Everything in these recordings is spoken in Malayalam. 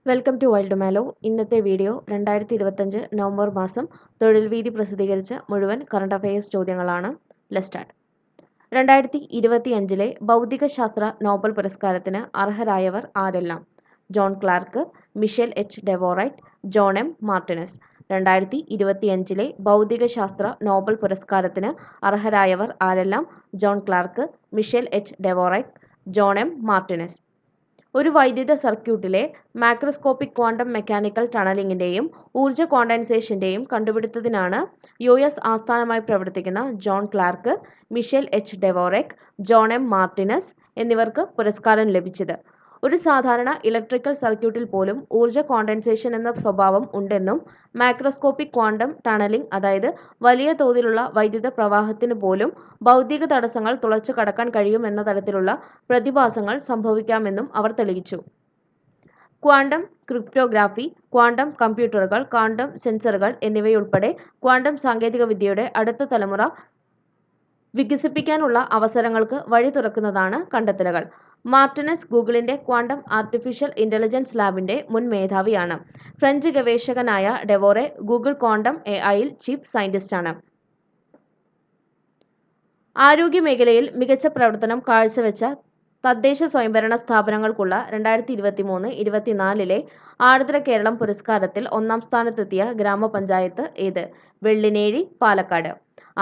വെൽക്കം ടു വൈൽഡ് മാലോ. ഇന്നത്തെ വീഡിയോ 2025 നവംബർ മാസം തൊഴിൽ വീതി പ്രസിദ്ധീകരിച്ച മുഴുവൻ കറണ്ട് അഫയേഴ്സ് ചോദ്യങ്ങളാണ്. Let's start. 2025 ഭൗതികശാസ്ത്ര നോബൽ പുരസ്കാരത്തിന് അർഹരായവർ ആരെല്ലാം? John Clarke, Michel H Devoret, John M Martinis. 2025 ഭൗതികശാസ്ത്ര നോബൽ പുരസ്കാരത്തിന് അർഹരായവർ ആരെല്ലാം? John Clarke, Michel H Devoret, John M Martinis. ഒരു വൈദ്യുത സർക്യൂട്ടിലെ മാക്രോസ്കോപ്പിക് ക്വാണ്ടം മെക്കാനിക്കൽ ടണലിംഗിന്റെയും ഊർജ്ജ ക്വാണ്ടൈസേഷന്റെയും കണ്ടുപിടുത്തത്തിനാണ് US ആസ്ഥാനമായി പ്രവർത്തിക്കുന്ന John Clarke, Michel H Devoret, John M Martinis എന്നിവർക്ക് പുരസ്കാരം ലഭിച്ചത്. ഒരു സാധാരണ ഇലക്ട്രിക്കൽ സർക്യൂട്ടിൽ പോലും ഊർജ്ജ ക്വാണ്ടൈസേഷൻ എന്ന സ്വഭാവം ഉണ്ടെന്നും മാക്രോസ്കോപ്പിക് ക്വാണ്ടം ടണലിംഗ്, അതായത് വലിയ തോതിലുള്ള വൈദ്യുത പ്രവാഹത്തിന് പോലും ഭൗതിക തടസ്സങ്ങൾ തുളച്ചു കടക്കാൻ കഴിയുമെന്ന തരത്തിലുള്ള പ്രതിഭാസങ്ങൾ സംഭവിക്കാമെന്നും അവർ തെളിയിച്ചു. ക്വാണ്ടം ക്രിപ്റ്റോഗ്രാഫി, ക്വാണ്ടം കമ്പ്യൂട്ടറുകൾ, ക്വാണ്ടം സെൻസറുകൾ എന്നിവയുൾപ്പെടെ ക്വാണ്ടം സാങ്കേതികവിദ്യയുടെ അടുത്ത തലമുറ വികസിപ്പിക്കാനുള്ള അവസരങ്ങൾക്ക് വഴി തുറക്കുന്നതാണ് കണ്ടെത്തലുകൾ. മാർട്ടിനസ് ഗൂഗിളിന്റെ ക്വാണ്ടം ആർട്ടിഫിഷ്യൽ ഇന്റലിജൻസ് ലാബിന്റെ മുൻ മേധാവിയാണ്. ഫ്രഞ്ച് ഗവേഷകനായ ഡെവോറെ ഗൂഗിൾ ക്വാണ്ടം AI-യിൽ ചീഫ് സയന്റിസ്റ്റാണ്. ആരോഗ്യമേഖലയിൽ മികച്ച പ്രവർത്തനം കാഴ്ചവെച്ച തദ്ദേശ സ്വയംഭരണ സ്ഥാപനങ്ങൾക്കുള്ള 2023-24 ആർദ്ര കേരളം പുരസ്കാരത്തിൽ ഒന്നാം സ്ഥാനത്തെത്തിയ ഗ്രാമപഞ്ചായത്ത് ഏത്? വെള്ളിനേഴി, പാലക്കാട്.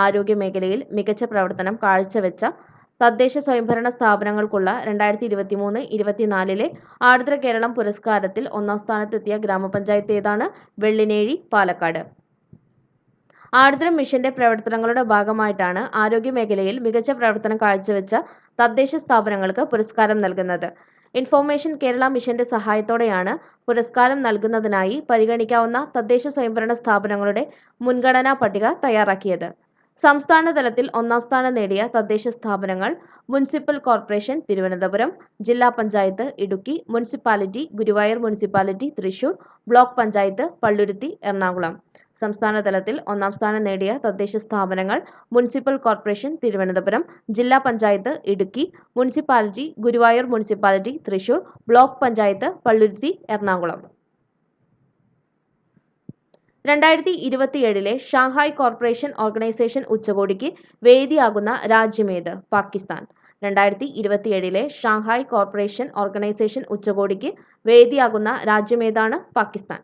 ആരോഗ്യമേഖലയിൽ മികച്ച പ്രവർത്തനം കാഴ്ചവെച്ച തദ്ദേശ സ്വയംഭരണ സ്ഥാപനങ്ങൾക്കുള്ള 2023-24 ആർദ്ര കേരളം പുരസ്കാരത്തിൽ ഒന്നാം സ്ഥാനത്തെത്തിയ ഗ്രാമപഞ്ചായത്ത് ഏതാണ്? വെള്ളിനേഴി, പാലക്കാട്. ആർദ്ര മിഷന്റെ പ്രവർത്തനങ്ങളുടെ ഭാഗമായിട്ടാണ് ആരോഗ്യമേഖലയിൽ മികച്ച പ്രവർത്തനം കാഴ്ചവെച്ച തദ്ദേശ സ്ഥാപനങ്ങൾക്ക് പുരസ്കാരം നൽകുന്നത്. ഇൻഫോർമേഷൻ കേരള മിഷന്റെ സഹായത്തോടെയാണ് പുരസ്കാരം നൽകുന്നതിനായി പരിഗണിക്കാവുന്ന തദ്ദേശ സ്വയംഭരണ സ്ഥാപനങ്ങളുടെ മുൻഗണനാ പട്ടിക തയ്യാറാക്കിയത്. സംസ്ഥാന തലത്തിൽ ഒന്നാം സ്ഥാനം നേടിയ തദ്ദേശ സ്ഥാപനങ്ങൾ: മുനിസിപ്പൽ കോർപ്പറേഷൻ തിരുവനന്തപുരം, ജില്ലാ panchayat Idukki, municipality Guruvayur municipality Thrissur, block panchayat Palluruthy Ernakulam. സംസ്ഥാന തലത്തിൽ ഒന്നാം സ്ഥാനം നേടിയ തദ്ദേശ സ്ഥാപനങ്ങൾ: മുനിസിപ്പൽ കോർപ്പറേഷൻ തിരുവനന്തപുരം, ജില്ലാ panchayat Idukki, municipality Guruvayur municipality Thrissur, block panchayat Palluruthy Ernakulam. 2027 Shanghai corporation organisation ഉച്ചകോടിക്ക് വേദിയാകുന്ന രാജ്യമേത്? പാകിസ്ഥാൻ. 2027 ഷാങ്ഹായ് കോർപ്പറേഷൻ ഓർഗനൈസേഷൻ ഉച്ചകോടിക്ക് വേദിയാകുന്ന രാജ്യമേതാണ്? പാകിസ്ഥാൻ.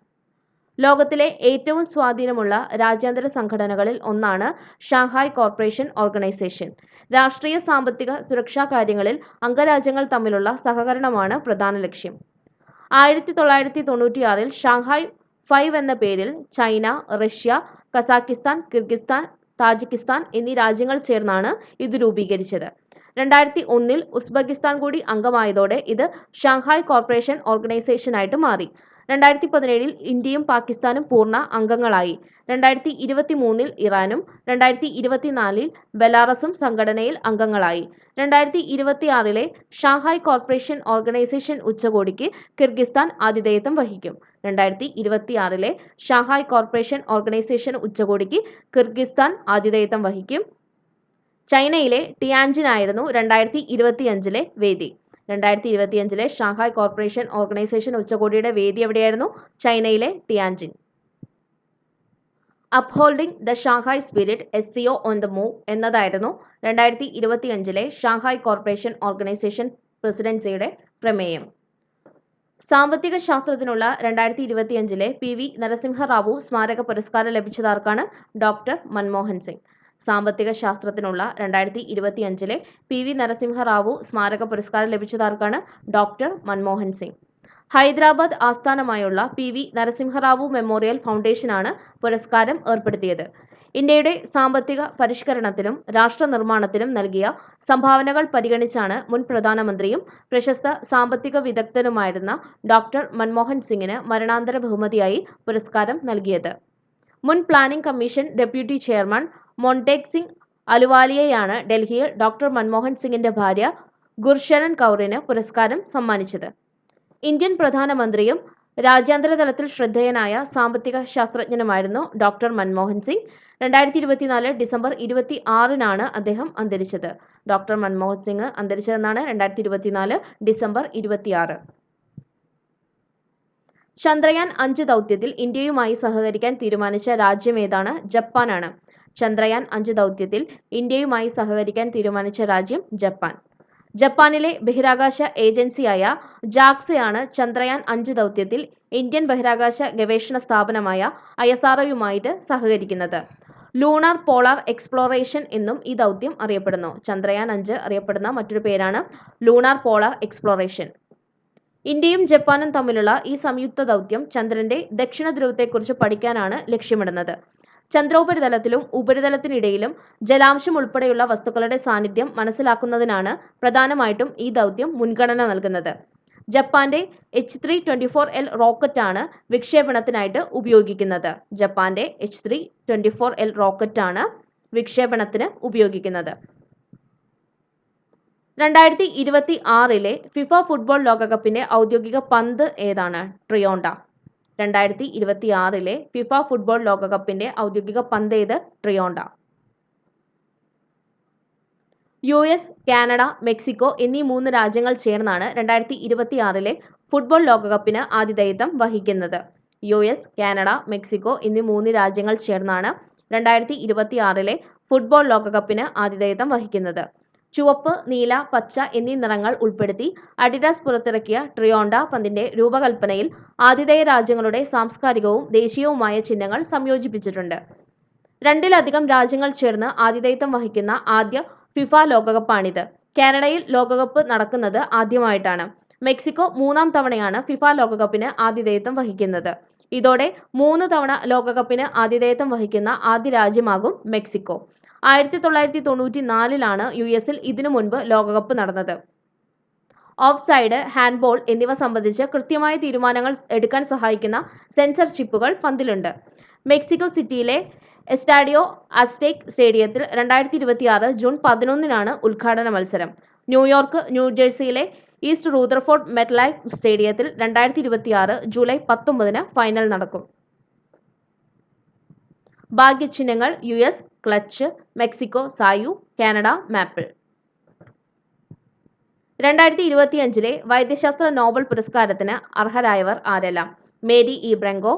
ലോകത്തിലെ ഏറ്റവും സ്വാധീനമുള്ള രാജ്യാന്തര സംഘടനകളിൽ ഒന്നാണ് ഷാങ്ഹായ് കോർപ്പറേഷൻ ഓർഗനൈസേഷൻ. രാഷ്ട്രീയ, സാമ്പത്തിക, സുരക്ഷാ കാര്യങ്ങളിൽ അംഗരാജ്യങ്ങൾ തമ്മിലുള്ള സഹകരണമാണ് പ്രധാന ലക്ഷ്യം. 1996 ഷാങ്ഹായ് 5 എന്ന പേരിൽ China, Russia, Kazakhstan, Kyrgyzstan, Tajikistan എന്നീ രാജ്യങ്ങൾ ചേർന്നാണ് ഇത് രൂപീകരിച്ചത്. 2001 ഉസ്ബെക്കിസ്ഥാൻ കൂടി അംഗമായതോടെ ഇത് ഷാങ്ഹായ് കോർപ്പറേഷൻ ഓർഗനൈസേഷനായിട്ട് മാറി. 2017 ഇന്ത്യയും പാകിസ്ഥാനും പൂർണ്ണ അംഗങ്ങളായി. 2023 ഇറാനും 2024 ബെലാറസും സംഘടനയിൽ അംഗങ്ങളായി. 2026 ഷാങ്ഹായ് കോർപ്പറേഷൻ ഓർഗനൈസേഷൻ ഉച്ചകോടിക്ക് കിർഗിസ്ഥാൻ ആതിഥേയത്വം വഹിക്കും. 2026 ഷാങ്ഹായ് കോർപ്പറേഷൻ ഓർഗനൈസേഷൻ ഉച്ചകോടിക്ക് കിർഗിസ്ഥാൻ ആതിഥേയത്വം വഹിക്കും. ചൈനയിലെ ടിയാൻജിനായിരുന്നു 2025 വേദി. 2025 ഷാങ്ഹായ് കോർപ്പറേഷൻ ഓർഗനൈസേഷൻ ഉച്ചകോടിയുടെ വേദി എവിടെയായിരുന്നു? ചൈനയിലെ Tianjin. അപ്ഹോൾഡിംഗ് the Shanghai spirit, SCO on the move എന്നതായിരുന്നു 2025 ഷാങ്ഹായ് കോർപ്പറേഷൻ ഓർഗനൈസേഷൻ പ്രസിഡൻസിയുടെ പ്രമേയം. സാമ്പത്തിക ശാസ്ത്രത്തിനുള്ള 2025 PV നരസിംഹറാവു സ്മാരക പുരസ്കാരം ലഭിച്ചതാർക്കാണ്? ഡോക്ടർ മൻമോഹൻ സിംഗ്. സാമ്പത്തിക ശാസ്ത്രത്തിനുള്ള 2025 PV നരസിംഹറാവു സ്മാരക പുരസ്കാരം ലഭിച്ചതാർക്കാണ്? ഡോക്ടർ മൻമോഹൻ സിംഗ്. ഹൈദരാബാദ് ആസ്ഥാനമായുള്ള PV നരസിംഹറാവു മെമ്മോറിയൽ ഫൗണ്ടേഷനാണ് പുരസ്കാരം ഏർപ്പെടുത്തിയത്. ഇന്ത്യയുടെ സാമ്പത്തിക പരിഷ്കരണത്തിലും രാഷ്ട്ര നിർമ്മാണത്തിലും നൽകിയ സംഭാവനകൾ പരിഗണിച്ചാണ് മുൻ പ്രധാനമന്ത്രിയും പ്രശസ്ത സാമ്പത്തിക വിദഗ്ധനുമായിരുന്ന ഡോക്ടർ മൻമോഹൻ സിംഗിന് മരണാന്തര ബഹുമതിയായി പുരസ്കാരം നൽകിയത്. മുൻ planning commission deputy chairman Montek Singh അലുവാലിയയാണ് ഡൽഹിയിൽ ഡോക്ടർ മൻമോഹൻ സിംഗിന്റെ ഭാര്യ ഗുർഷരൻ കൗറിന് പുരസ്കാരം സമ്മാനിച്ചത്. ഇന്ത്യൻ പ്രധാനമന്ത്രിയും രാജ്യാന്തര തലത്തിൽ ശ്രദ്ധേയനായ സാമ്പത്തിക ശാസ്ത്രജ്ഞനുമായിരുന്നു ഡോക്ടർ മൻമോഹൻ സിംഗ്. 2024 ഡിസംബർ 26 അദ്ദേഹം അന്തരിച്ചത്. ഡോക്ടർ മൻമോഹൻ സിംഗ് അന്തരിച്ചതെന്നാണ് 2024 ഡിസംബർ 26. ചന്ദ്രയാൻ 5 ദൗത്യത്തിൽ ഇന്ത്യയുമായി സഹകരിക്കാൻ തീരുമാനിച്ച രാജ്യമേതാണ്? ജപ്പാനാണ്. ചന്ദ്രയാൻ 5 ദൗത്യത്തിൽ ഇന്ത്യയുമായി സഹകരിക്കാൻ തീരുമാനിച്ച രാജ്യം ജപ്പാൻ. ജപ്പാനിലെ ബഹിരാകാശ ഏജൻസിയായ ജാക്സയാണ് ചന്ദ്രയാൻ 5 ദൗത്യത്തിൽ ഇന്ത്യൻ ബഹിരാകാശ ഗവേഷണ സ്ഥാപനമായ ISROയുമായിട്ട് സഹകരിക്കുന്നത്. ലൂണാർ പോളാർ എക്സ്പ്ലോറേഷൻ എന്നും ഈ ദൗത്യം അറിയപ്പെടുന്നു. ചന്ദ്രയാൻ 5 അറിയപ്പെടുന്ന മറ്റൊരു പേരാണ് ലൂണാർ പോളാർ എക്സ്പ്ലോറേഷൻ. ഇന്ത്യയും ജപ്പാനും തമ്മിലുള്ള ഈ സംയുക്ത ദൗത്യം ചന്ദ്രന്റെ ദക്ഷിണ ധ്രുവത്തെക്കുറിച്ച് പഠിക്കാനാണ് ലക്ഷ്യമിടുന്നത്. ചന്ദ്രോപരിതലത്തിലും ഉപരിതലത്തിനിടയിലും ജലാംശം ഉൾപ്പെടെയുള്ള വസ്തുക്കളുടെ സാന്നിധ്യം മനസ്സിലാക്കുന്നതിനാണ് പ്രധാനമായിട്ടും ഈ ദൗത്യം മുൻഗണന നൽകുന്നത്. ജപ്പാന്റെ H324L റോക്കറ്റാണ് വിക്ഷേപണത്തിനായിട്ട് ഉപയോഗിക്കുന്നത്. ജപ്പാന്റെ H324L റോക്കറ്റാണ് വിക്ഷേപണത്തിന് ഉപയോഗിക്കുന്നത്. 2026 ഫിഫ ഫുട്ബോൾ ലോകകപ്പിന്റെ ഔദ്യോഗിക പന്ത് ഏതാണ്? ട്രിയോണ്ട. 2026 ഫിഫ ഫുട്ബോൾ ലോകകപ്പിന്റെ ഔദ്യോഗിക പന്ത് ഏത്? ട്രിയോണ്ട. US, കാനഡ, മെക്സിക്കോ എന്നീ 3 രാജ്യങ്ങൾ ചേർന്നാണ് 2026 ഫുട്ബോൾ ലോകകപ്പിന് ആതിഥേയത്വം വഹിക്കുന്നത്. US, കാനഡ, മെക്സിക്കോ എന്നീ 3 രാജ്യങ്ങൾ ചേർന്നാണ് 2026 ഫുട്ബോൾ ലോകകപ്പിന് ആതിഥേയത്വം വഹിക്കുന്നത്. ചുവപ്പ്, നീല, പച്ച എന്നീ നിറങ്ങൾ ഉൾപ്പെടുത്തി അഡിഡാസ് പുറത്തിറക്കിയ ട്രിയോണ്ട പന്തിന്റെ രൂപകൽപ്പനയിൽ ആതിഥേയ രാജ്യങ്ങളുടെ സാംസ്കാരികവും ദേശീയവുമായ ചിഹ്നങ്ങൾ സംയോജിപ്പിച്ചിട്ടുണ്ട്. 2-ലധികം രാജ്യങ്ങൾ ചേർന്ന് ആതിഥേയത്വം വഹിക്കുന്ന ആദ്യ ഫിഫ ലോകകപ്പാണിത്. കാനഡയിൽ ലോകകപ്പ് നടക്കുന്നത് ആദ്യമായിട്ടാണ്. മെക്സിക്കോ 3-ാം തവണയാണ് ഫിഫ ലോകകപ്പിന് ആതിഥേയത്വം വഹിക്കുന്നത്. ഇതോടെ 3 തവണ ലോകകപ്പിന് ആതിഥേയത്വം വഹിക്കുന്ന ആദ്യ രാജ്യമാകും മെക്സിക്കോ. 1994 US-ൽ ഇതിനു മുൻപ് ലോകകപ്പ് നടന്നത്. ഓഫ് സൈഡ്, ഹാൻഡ്ബോൾ എന്നിവ സംബന്ധിച്ച് കൃത്യമായ തീരുമാനങ്ങൾ എടുക്കാൻ സഹായിക്കുന്ന സെൻസർ ചിപ്പുകൾ പന്തിലുണ്ട്. മെക്സിക്കോ സിറ്റിയിലെ എസ്റ്റാഡിയോ അസ്ടെക് സ്റ്റേഡിയത്തിൽ 2026 ജൂൺ 11 ഉദ്ഘാടന മത്സരം. ന്യൂയോർക്ക്, ന്യൂജേഴ്സിയിലെ ഈസ്റ്റ് റൂദർഫോർഡ് മെറ്റ്ലൈഫ് സ്റ്റേഡിയത്തിൽ 2026 ജൂലൈ 19 ഫൈനൽ നടക്കും. ഭാഗ്യചിഹ്നങ്ങൾ US Clutch, Mexico Zayu, Canada Maple. 2025 വൈദ്യശാസ്ത്ര നോബൽ പുരസ്കാരത്തിന് അർഹരായവർ ആരെല്ലാം? Mary E Brunkow,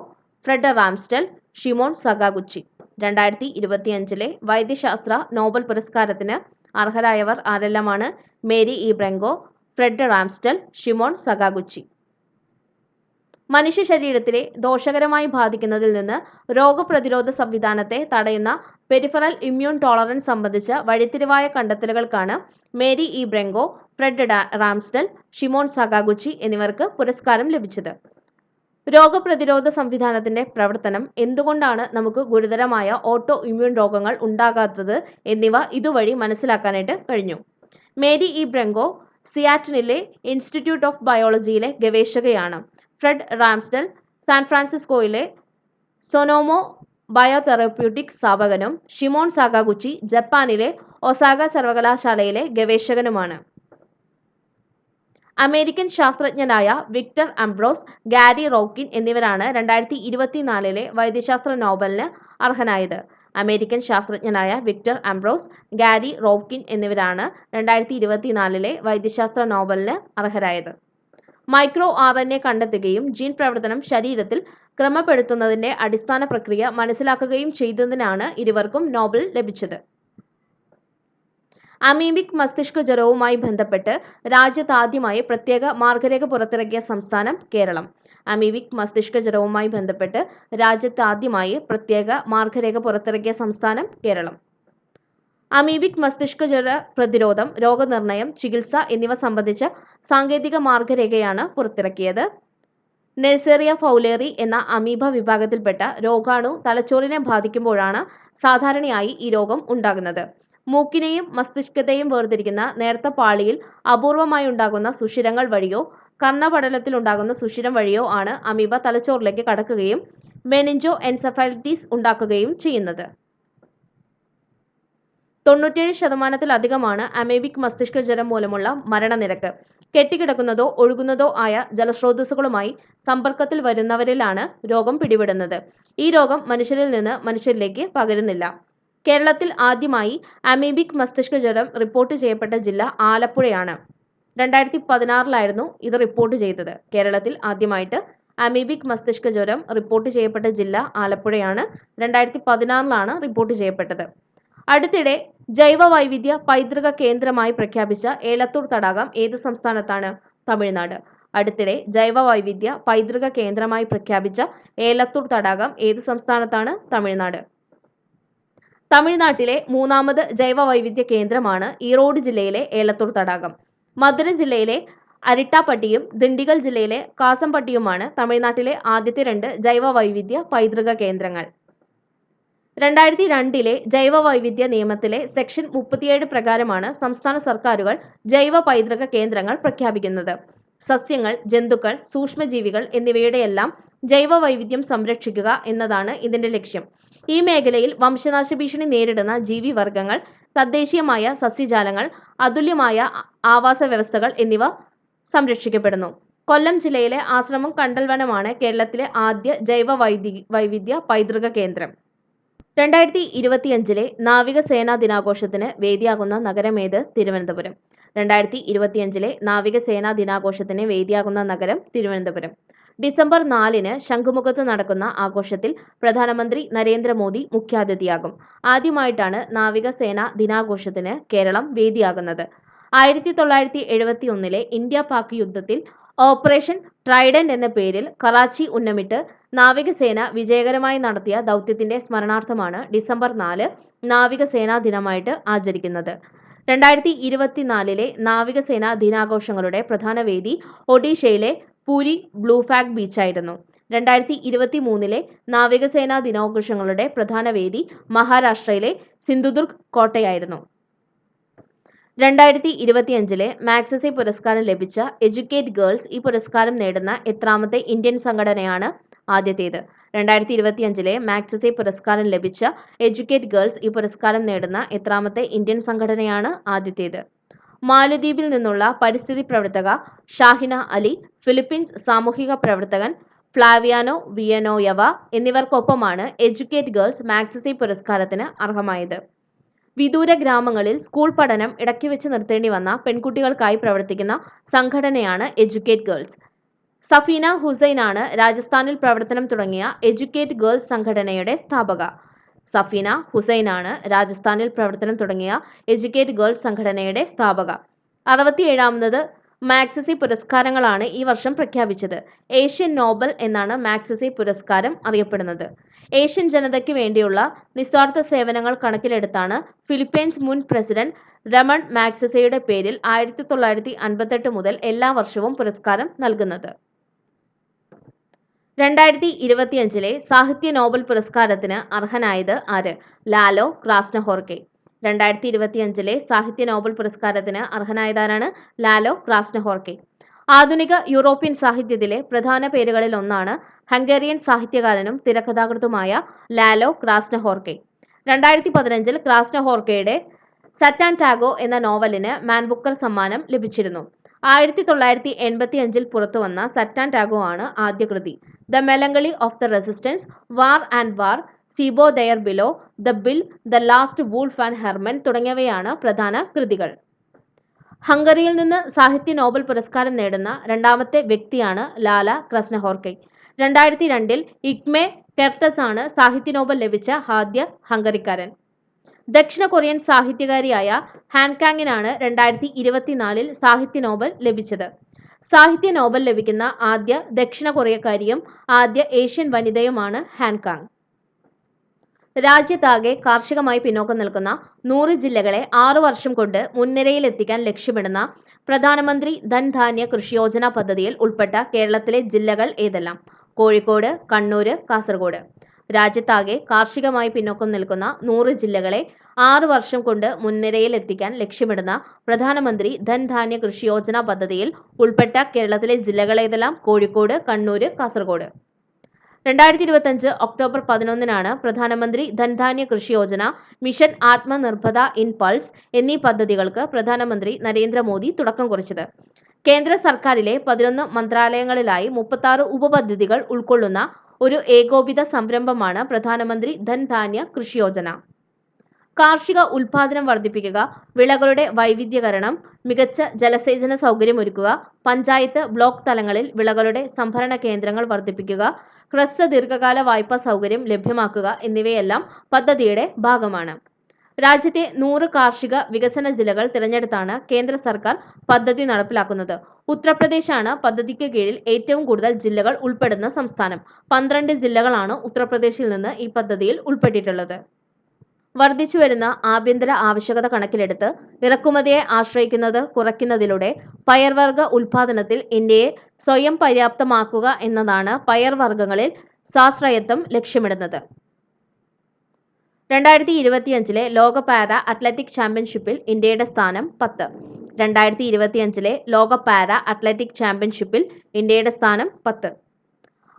Fred Ramsdell, Shimon Sakaguchi. 2025 വൈദ്യശാസ്ത്ര നോബൽ പുരസ്കാരത്തിന് അർഹരായവർ ആരെല്ലാമാണ്? Mary E Brunkow, Fred Ramsdell, Shimon Sakaguchi. മനുഷ്യ ശരീരത്തിലെ ദോഷകരമായി ബാധിക്കുന്നതിൽ നിന്ന് രോഗപ്രതിരോധ സംവിധാനത്തെ തടയുന്ന പെരിഫറൽ ഇമ്മ്യൂൺ ടോളറൻസ് സംബന്ധിച്ച വഴിത്തിരിവായ കണ്ടെത്തലുകൾക്കാണ് Mary E Brunkow, Fred Ramsdell, Shimon Sakaguchi എന്നിവർക്ക് പുരസ്കാരം ലഭിച്ചത്. രോഗപ്രതിരോധ സംവിധാനത്തിന്റെ പ്രവർത്തനം, എന്തുകൊണ്ടാണ് നമുക്ക് ഗുരുതരമായ ഓട്ടോ ഇമ്മ്യൂൺ രോഗങ്ങൾ ഉണ്ടാകാത്തത് എന്നിവ ഇതുവഴി മനസ്സിലാക്കാനായിട്ട് കഴിഞ്ഞു. മേരി ഇ ബ്രങ്കോ സിയാറ്റിനിലെ ഇൻസ്റ്റിറ്റ്യൂട്ട് ഓഫ് ബയോളജിയിലെ ഗവേഷകയാണ്. ഫ്രെഡ് റാംസ്റ്റൽ സാൻ ഫ്രാൻസിസ്കോയിലെ സൊനോമോ ബയോതെറാപ്യൂട്ടിക്സ് സ്ഥാപകനും ഷിമോൺ സകാഗുച്ചി ജപ്പാനിലെ ഒസാക സർവകലാശാലയിലെ ഗവേഷകനുമാണ്. അമേരിക്കൻ ശാസ്ത്രജ്ഞനായ വിക്ടർ അംബ്രോസ്, ഗാരി റോക്കിൻ എന്നിവരാണ് 2024 വൈദ്യശാസ്ത്ര നോബലിന് അർഹനായത്. അമേരിക്കൻ ശാസ്ത്രജ്ഞനായ വിക്ടർ അംബ്രോസ്, ഗാരി റോക്കിൻ എന്നിവരാണ് 2024 വൈദ്യശാസ്ത്ര നോബലിന് അർഹരായത്. മൈക്രോ RNA കണ്ടെത്തുകയും ജീൻ പ്രവർത്തനം ശരീരത്തിൽ ക്രമപ്പെടുത്തുന്നതിന്റെ അടിസ്ഥാന പ്രക്രിയ മനസ്സിലാക്കുകയും ചെയ്തതിനാണ് ഇരുവർക്കും നോബൽ ലഭിച്ചത്. അമീബിക് മസ്തിഷ്ക ജ്വരവുമായി ബന്ധപ്പെട്ട് രാജ്യത്താദ്യമായി പ്രത്യേക മാർഗരേഖ പുറത്തിറക്കിയ സംസ്ഥാനം കേരളം. അമീബിക് മസ്തിഷ്ക ജ്വരവുമായി ബന്ധപ്പെട്ട് രാജ്യത്താദ്യമായി പ്രത്യേക മാർഗരേഖ പുറത്തിറക്കിയ സംസ്ഥാനം കേരളം. അമീബിക് മസ്തിഷ്ക ജ്വര പ്രതിരോധം, രോഗനിർണയം, ചികിത്സ എന്നിവ സംബന്ധിച്ച സാങ്കേതിക മാർഗരേഖയാണ് പുറത്തിറക്കിയത്. നെഴ്സേറിയ ഫൗലേറി എന്ന അമീബ വിഭാഗത്തിൽപ്പെട്ട രോഗാണു തലച്ചോറിനെ ബാധിക്കുമ്പോഴാണ് സാധാരണയായി ഈ രോഗം ഉണ്ടാകുന്നത്. മൂക്കിനെയും മസ്തിഷ്കത്തെയും വേർതിരിക്കുന്ന നേർത്ത പാളിയിൽ അപൂർവമായി ഉണ്ടാകുന്ന സുഷിരങ്ങൾ വഴിയോ കർണപടലത്തിലുണ്ടാകുന്ന സുഷിരം വഴിയോ ആണ് അമീബ തലച്ചോറിലേക്ക് കടക്കുകയും മെനിഞ്ചോ എൻസെഫലൈറ്റിസ് ഉണ്ടാക്കുകയും ചെയ്യുന്നത്. 97% അമീബിക് മസ്തിഷ്ക ജ്വരം മൂലമുള്ള മരണനിരക്ക്. കെട്ടിക്കിടക്കുന്നതോ ഒഴുകുന്നതോ ആയ ജലസ്രോതസ്സുകളുമായി സമ്പർക്കത്തിൽ വരുന്നവരിലാണ് രോഗം പിടിപെടുന്നത്. ഈ രോഗം മനുഷ്യരിൽ നിന്ന് മനുഷ്യരിലേക്ക് പകരുന്നില്ല. കേരളത്തിൽ ആദ്യമായി അമീബിക് മസ്തിഷ്ക ജ്വരം റിപ്പോർട്ട് ചെയ്യപ്പെട്ട ജില്ല ആലപ്പുഴയാണ്. 2016 ഇത് റിപ്പോർട്ട് ചെയ്തത്. കേരളത്തിൽ ആദ്യമായിട്ട് അമീബിക് മസ്തിഷ്ക ജ്വരം റിപ്പോർട്ട് ചെയ്യപ്പെട്ട ജില്ല ആലപ്പുഴയാണ്. 2016 റിപ്പോർട്ട് ചെയ്യപ്പെട്ടത്. അടുത്തിടെ ജൈവ വൈവിധ്യ പൈതൃക കേന്ദ്രമായി പ്രഖ്യാപിച്ച ഏലത്തൂർ തടാകം ഏത് സംസ്ഥാനത്താണ്? തമിഴ്നാട്. അടുത്തിടെ ജൈവ വൈവിധ്യ പൈതൃക കേന്ദ്രമായി പ്രഖ്യാപിച്ച ഏലത്തൂർ തടാകം ഏത് സംസ്ഥാനത്താണ്? തമിഴ്നാട്. തമിഴ്നാട്ടിലെ മൂന്നാമത് ജൈവ വൈവിധ്യ കേന്ദ്രമാണ് ഈറോഡ് ജില്ലയിലെ ഏലത്തൂർ തടാകം. മധുര ജില്ലയിലെ അരിട്ടാപ്പട്ടിയും ദിണ്ടിഗൽ ജില്ലയിലെ കാസംപട്ടിയുമാണ് തമിഴ്നാട്ടിലെ ആദ്യത്തെ 2 ജൈവ വൈവിധ്യ പൈതൃക കേന്ദ്രങ്ങൾ. 2002 ജൈവ വൈവിധ്യ നിയമത്തിലെ സെക്ഷൻ 37 പ്രകാരമാണ് സംസ്ഥാന സർക്കാരുകൾ ജൈവ പൈതൃക കേന്ദ്രങ്ങൾ പ്രഖ്യാപിക്കുന്നത്. സസ്യങ്ങൾ, ജന്തുക്കൾ, സൂക്ഷ്മജീവികൾ എന്നിവയുടെയെല്ലാം ജൈവ വൈവിധ്യം സംരക്ഷിക്കുക എന്നതാണ് ഇതിന്റെ ലക്ഷ്യം. ഈ മേഖലയിൽ വംശനാശ ഭീഷണി നേരിടുന്ന ജീവിവർഗങ്ങൾ, തദ്ദേശീയമായ സസ്യജാലങ്ങൾ, അതുല്യമായ ആവാസ വ്യവസ്ഥകൾ എന്നിവ സംരക്ഷിക്കപ്പെടുന്നു. കൊല്ലം ജില്ലയിലെ ആശ്രമം കണ്ടൽവനമാണ് കേരളത്തിലെ ആദ്യ ജൈവ വൈവിധ്യ പൈതൃക കേന്ദ്രം. 2025 നാവികസേനാ ദിനാഘോഷത്തിന് വേദിയാകുന്ന നഗരമേത്? തിരുവനന്തപുരം. 2025 നാവികസേനാ ദിനാഘോഷത്തിന് വേദിയാകുന്ന നഗരം തിരുവനന്തപുരം. ഡിസംബർ 4 ശംഖുമുഖത്ത് നടക്കുന്ന ആഘോഷത്തിൽ പ്രധാനമന്ത്രി നരേന്ദ്രമോദി മുഖ്യാതിഥിയാകും. ആദ്യമായിട്ടാണ് നാവികസേനാ ദിനാഘോഷത്തിന് കേരളം വേദിയാകുന്നത്. 1971 ഇന്ത്യ-പാക് യുദ്ധത്തിൽ ഓപ്പറേഷൻ ട്രൈഡന്റ് എന്ന പേരിൽ കറാച്ചി ഉന്നമിട്ട് നാവികസേന വിജയകരമായി നടത്തിയ ദൗത്യത്തിന്റെ സ്മരണാർത്ഥമാണ് ഡിസംബർ 4 നാവികസേനാ ദിനമായിട്ട് ആചരിക്കുന്നത്. 2024 നാവികസേനാ ദിനാഘോഷങ്ങളുടെ പ്രധാന വേദി ഒഡീഷയിലെ പൂരി ബ്ലൂ ഫ്ലാഗ് ബീച്ചായിരുന്നു. 2023 നാവികസേനാ ദിനാഘോഷങ്ങളുടെ പ്രധാന വേദി മഹാരാഷ്ട്രയിലെ സിന്ധുദുർഗ് കോട്ടയായിരുന്നു. 2025 മാഗ്സസെ പുരസ്കാരം ലഭിച്ച എഡ്യൂക്കേറ്റ് ഗേൾസ് ഈ പുരസ്കാരം നേടുന്ന എത്രാമത്തെ ഇന്ത്യൻ സംഘടനയാണ്? ആദ്യത്തേത്. 2025 മാഗ്സസെ പുരസ്കാരം ലഭിച്ച എഡ്യൂക്കേറ്റ് ഗേൾസ് ഈ പുരസ്കാരം നേടുന്ന എത്രാമത്തെ ഇന്ത്യൻ സംഘടനയാണ്? ആദ്യത്തേത്. മാലദ്വീപിൽ നിന്നുള്ള പരിസ്ഥിതി പ്രവർത്തക ഷാഹിന അലി, ഫിലിപ്പീൻസ് സാമൂഹിക പ്രവർത്തകൻ ഫ്ലാവിയാനോ വിയനോയവ എന്നിവർക്കൊപ്പമാണ് എഡ്യൂക്കേറ്റ് ഗേൾസ് മാഗ്സസെ പുരസ്കാരത്തിന് അർഹമായത്. വിദൂര ഗ്രാമങ്ങളിൽ സ്കൂൾ പഠനം ഇടയ്ക്കുവെച്ച് നിർത്തേണ്ടി വന്ന പെൺകുട്ടികൾക്കായി പ്രവർത്തിക്കുന്ന സംഘടനയാണ് എഡ്യൂക്കേറ്റ് ഗേൾസ്. സഫീന ഹുസൈനാണ് രാജസ്ഥാനിൽ പ്രവർത്തനം തുടങ്ങിയ എഡ്യൂക്കേറ്റ് ഗേൾസ് സംഘടനയുടെ സ്ഥാപക. സഫീന ഹുസൈനാണ് രാജസ്ഥാനിൽ പ്രവർത്തനം തുടങ്ങിയ എഡ്യൂക്കേറ്റ് ഗേൾസ് സംഘടനയുടെ സ്ഥാപക. 67ാമത് മാഗ്സസെ പുരസ്കാരങ്ങളാണ് ഈ വർഷം പ്രഖ്യാപിച്ചത്. ഏഷ്യൻ നോബൽ എന്നാണ് മാഗ്സസെ പുരസ്കാരം അറിയപ്പെടുന്നത്. ഏഷ്യൻ ജനതയ്ക്ക് വേണ്ടിയുള്ള നിസ്വാർത്ഥ സേവനങ്ങൾ കണക്കിലെടുത്താണ് ഫിലിപ്പൈൻസ് മുൻ പ്രസിഡന്റ് രമൺ മാഗ്സസെയുടെ പേരിൽ 1958 മുതൽ എല്ലാ വർഷവും പുരസ്കാരം നൽകുന്നത്. 2025 സാഹിത്യ നോബൽ പുരസ്കാരത്തിന് അർഹനായത് ആര്? ലാലോ ക്രാസ്നഹോർക്കെ. 2025 സാഹിത്യ നോബൽ പുരസ്കാരത്തിന് അർഹനായതാരാണ്? ലാലോ ക്രാസ്നഹോർക്കെ. ആധുനിക യൂറോപ്യൻ സാഹിത്യത്തിലെ പ്രധാന പേരുകളിൽ ഒന്നാണ് ഹംഗേറിയൻ സാഹിത്യകാരനും തിരക്കഥാകൃത്തുമായ ലാലോ ക്രാസ്നഹോർക്കെ. 2015 ക്രാസ്നഹോർക്കയുടെ സറ്റാൻറ്റാഗോ എന്ന നോവലിന് മാൻ ബുക്കർ സമ്മാനം ലഭിച്ചിരുന്നു. 1985 പുറത്തുവന്ന സറ്റാൻറ്റാഗോ ആണ് ആദ്യ കൃതി. The melancholy of the resistance, war and war, Seiobo there below, the bill, the last wolf and Herman തുടങ്ങിയവയാണ് പ്രധാന കൃതികൾ. ഹംഗറിയിൽ നിന്ന് സാഹിത്യ നോബൽ പുരസ്കാരം നേടുന്ന രണ്ടാമത്തെ വ്യക്തിയാണ് ലാല ക്രാസ്നഹോർക്കെ. 2002 ഇഗ്മെ കെർട്ടസ് ആണ് സാഹിത്യ നോബൽ ലഭിച്ച ആദ്യ ഹംഗറിക്കാരൻ. ദക്ഷിണ കൊറിയൻ സാഹിത്യകാരിയായ ഹാൻ കാങ്ങിനാണ് 2024 സാഹിത്യ നോബൽ ലഭിച്ചത്. സാഹിത്യ നോബൽ ലഭിക്കുന്ന ആദ്യ ദക്ഷിണ കൊറിയക്കാരിയും ആദ്യ ഏഷ്യൻ വനിതയുമാണ് ഹാൻ കാങ്. രാജ്യത്താകെ കാർഷികമായി പിന്നോക്കം നിൽക്കുന്ന 100 ജില്ലകളെ 6 വർഷം കൊണ്ട് മുൻനിരയിലെത്തിക്കാൻ ലക്ഷ്യമിടുന്ന പ്രധാനമന്ത്രി ധൻധാന്യ കൃഷി യോജന പദ്ധതിയിൽ ഉൾപ്പെട്ട കേരളത്തിലെ ജില്ലകൾ ഏതെല്ലാം? കോഴിക്കോട്, കണ്ണൂർ, കാസർഗോഡ്. രാജ്യത്താകെ കാർഷികമായി പിന്നോക്കം നിൽക്കുന്ന 100 ജില്ലകളെ 6 വർഷം കൊണ്ട് മുൻനിരയിൽ എത്തിക്കാൻ ലക്ഷ്യമിടുന്ന പ്രധാനമന്ത്രി ധൻധാന്യ കൃഷി യോജന പദ്ധതിയിൽ ഉൾപ്പെട്ട കേരളത്തിലെ ജില്ലകൾ ഏതെല്ലാം? കോഴിക്കോട്, കണ്ണൂർ, കാസർഗോഡ്. 2025 ഒക്ടോബർ 11 പ്രധാനമന്ത്രി ധൻധാന്യ കൃഷി യോജന, മിഷൻ ആത്മനിർഭര ഇൻ പൾസ് എന്നീ പദ്ധതികൾക്ക് പ്രധാനമന്ത്രി നരേന്ദ്രമോദി തുടക്കം കുറിച്ചത്. കേന്ദ്ര സർക്കാരിലെ 11 മന്ത്രാലയങ്ങളിലായി 36 ഉപപദ്ധതികൾ ഉൾക്കൊള്ളുന്ന ഒരു ഏകോപിത സംരംഭമാണ് പ്രധാനമന്ത്രി ധൻധാന്യ കൃഷി യോജന. കാർഷിക ഉൽപാദനം വർദ്ധിപ്പിക്കുക, വിളകളുടെ വൈവിധ്യവൽക്കരണം, മികച്ച ജലസേചന സൗകര്യമൊരുക്കുക, പഞ്ചായത്ത്, ബ്ലോക്ക് തലങ്ങളിൽ വിളകളുടെ സംഭരണ കേന്ദ്രങ്ങൾ വർദ്ധിപ്പിക്കുക, ഹ്രസ്വ ദീർഘകാല വായ്പാ സൗകര്യം ലഭ്യമാക്കുക എന്നിവയെല്ലാം പദ്ധതിയുടെ ഭാഗമാണ്. രാജ്യത്തെ 100 കാർഷിക വികസന ജില്ലകൾ തിരഞ്ഞെടുത്താണ് കേന്ദ്ര സർക്കാർ പദ്ധതി നടപ്പിലാക്കുന്നത്. ഉത്തർപ്രദേശാണ് പദ്ധതിക്ക് കീഴിൽ ഏറ്റവും കൂടുതൽ ജില്ലകൾ ഉൾപ്പെടുന്ന സംസ്ഥാനം. 12 ജില്ലകളാണ് ഉത്തർപ്രദേശിൽ നിന്ന് ഈ പദ്ധതിയിൽ ഉൾപ്പെട്ടിട്ടുള്ളത്. വർദ്ധിച്ചുവരുന്ന ആഭ്യന്തര ആവശ്യകത കണക്കിലെടുത്ത് ഇറക്കുമതിയെ ആശ്രയിക്കുന്നത് കുറയ്ക്കുന്നതിലൂടെ പയർവർഗ ഉൽപാദനത്തിൽ ഇന്ത്യയെ സ്വയം പര്യാപ്തമാക്കുക എന്നതാണ് പയർവർഗങ്ങളിൽ സ്വാശ്രയത്വം ലക്ഷ്യമിടുന്നത്. 2025 ലോക പാരാ അത്ലറ്റിക് ചാമ്പ്യൻഷിപ്പിൽ ഇന്ത്യയുടെ സ്ഥാനം 10. 2025 ലോക പാരാ അത്ലറ്റിക് ചാമ്പ്യൻഷിപ്പിൽ ഇന്ത്യയുടെ സ്ഥാനം 10.